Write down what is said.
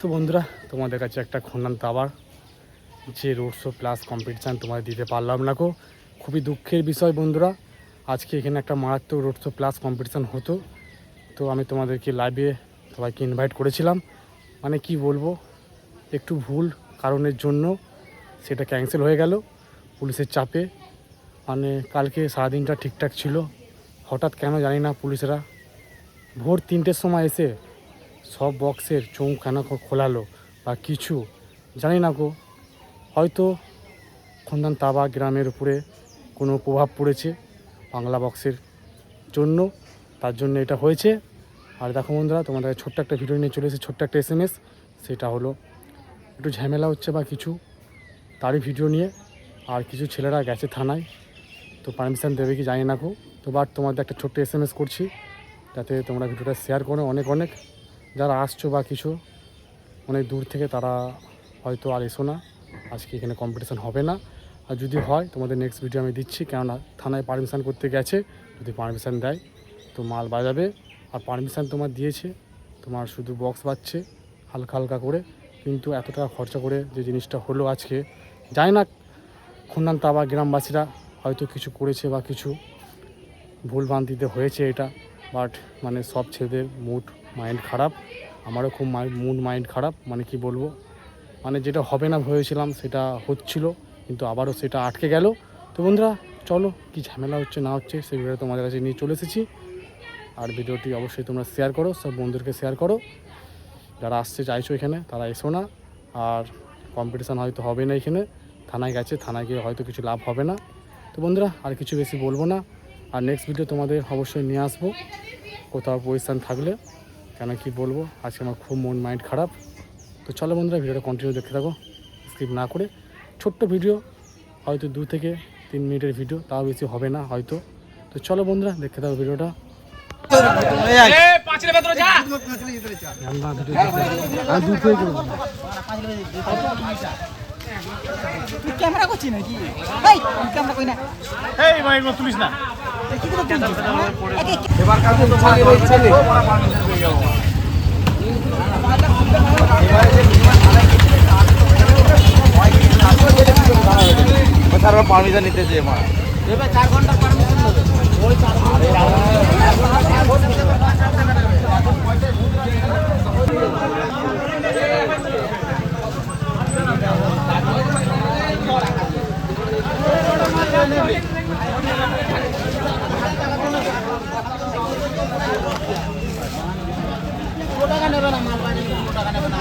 তো বন্ধুরা, তোমাদের কাছে একটা খন্ডান তাবার যে রোড শো প্লাস কম্পিটিশান তোমাদের দিতে পারলাম না গো। খুবই দুঃখের বিষয় বন্ধুরা। আজকে এখানে একটা মারাত্মক রোড শো প্লাস কম্পিটিশান হতো, তো আমি তোমাদেরকে লাইভে সবাইকে ইনভাইট করেছিলাম। মানে কি বলবো, একটু ভুল কারণের জন্য সেটা ক্যান্সেল হয়ে গেল পুলিশের চাপে। মানে কালকে সারাদিনটা ঠিকঠাক ছিল, হঠাৎ কেন জানি না পুলিশরা ভোর 3টের সময় এসে সব বক্সের চোখ কেন খোলালো বা কিছু জানি না গো। হয়তো খন্দান তাবা গ্রামের উপরে কোনো প্রভাব পড়েছে বাংলা বক্সের জন্য, তার জন্য এটা হয়েছে। আর দেখো বন্ধুরা, তোমাদের ছোট্ট একটা ভিডিও নিয়ে চলে এসেছে, ছোট্ট একটা SMS। সেটা হলো একটু ঝামেলা হচ্ছে বা কিছু, তারই ভিডিও নিয়ে। আর কিছু ছেলেরা গেছে থানায়, তো পারমিশন দেবে কি জানি না গো। তো বাট তোমাদের একটা ছোট্ট SMS করছি, যাতে তোমরা ভিডিওটা শেয়ার করো। অনেক অনেক যারা আসছো বা কিছু অনেক দূর থেকে, তারা হয়তো আর এসো না, আজকে এখানে কম্পিটিশান হবে না। আর যদি হয় তোমাদের নেক্সট ভিডিও আমি দিচ্ছি, কেননা থানায় পারমিশন করতে গেছে, যদি পারমিশন দেয় তো মাল বাজাবে। আর পারমিশন তোমার দিয়েছে, তোমার শুধু বক্স বাজছে হালকা হালকা করে, কিন্তু এত টাকা খরচা করে যে জিনিসটা হলো আজকে, জানি না খন্দান তাবা গ্রামবাসীরা হয়তো কিছু করেছে বা কিছু ভুলভ্রান্তিতে হয়েছে এটা। বাট মানে সব ছেলেদের মুড মাইন্ড খারাপ, আমারও খুব মুড মাইন্ড খারাপ। মানে কি বলবো, মানে যেটা হবে না ভেবেছিলাম সেটা হচ্ছিল, কিন্তু আবারও সেটা আটকে গেল। তো বন্ধুরা চলো, কি ঝামেলা হচ্ছে না হচ্ছে সেই ভিডিওটা তোমাদের কাছে নিয়ে চলে এসেছি। আর ভিডিওটি অবশ্যই তোমরা শেয়ার করো, সব বন্ধুদেরকে শেয়ার করো। যারা আসতে চাইছো এখানে তারা এসো না। আর কম্পিটিশান হয়তো হবে না এখানে, থানায় গেছে, থানায় গিয়ে হয়তো কিছু লাভ হবে না। তো বন্ধুরা আর কিছু বেশি বলবো না, আর নেক্সট ভিডিও তোমাদের অবশ্যই নিয়ে আসবো কোথাও পজিশান থাকলে। কেন কি বলবো, আজকে আমার খুব মন মাইন্ড খারাপ। তো চলো বন্ধুরা, ভিডিওটা কন্টিনিউ দেখতে থাকো স্কিপ না করে। ছোট্ট ভিডিও, হয়তো 2 থেকে 3 মিনিটের ভিডিও, তাও বেশি হবে না হয়তো। তো চলো বন্ধুরা দেখতে থাকো ভিডিওটা। ক্যামেরা করছি নাকি? ক্যামেরা কই না, এই ভাই এগুলো তুলিস না। এবার কালকে তো ছেলে ভাই ছেলে পারমিশন নিতে যে মা এবার 4 ঘন্টা পারমিশন নেবে ওই 4 টাকা নেবে না, মাল বানিয়ে টাকা নেবে না।